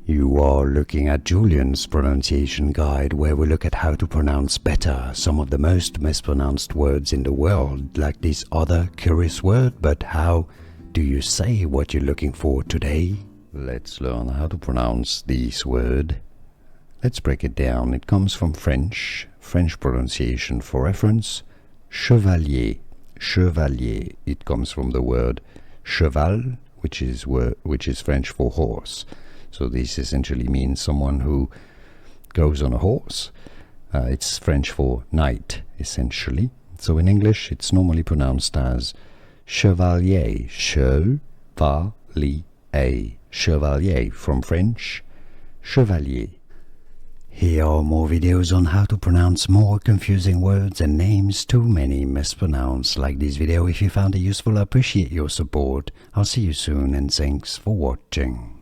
You are looking at Julian's pronunciation guide, where we look at how to pronounce better some of the most mispronounced words in the world, like this other curious word. But how do you say what you're looking for today? Let's learn how to pronounce this word. Let's break it down. It comes from French pronunciation for reference, chevalier. Chevalier. It comes from the word cheval, which is French for horse. So this essentially means someone who goes on a horse. It's French for knight, essentially. So in English, it's normally pronounced as chevalier. Chevalier. Chevalier. From French, chevalier. Here are more videos on how to pronounce more confusing words and names too many mispronounced. Like this video if you found it useful. I appreciate your support. I'll see you soon and thanks for watching.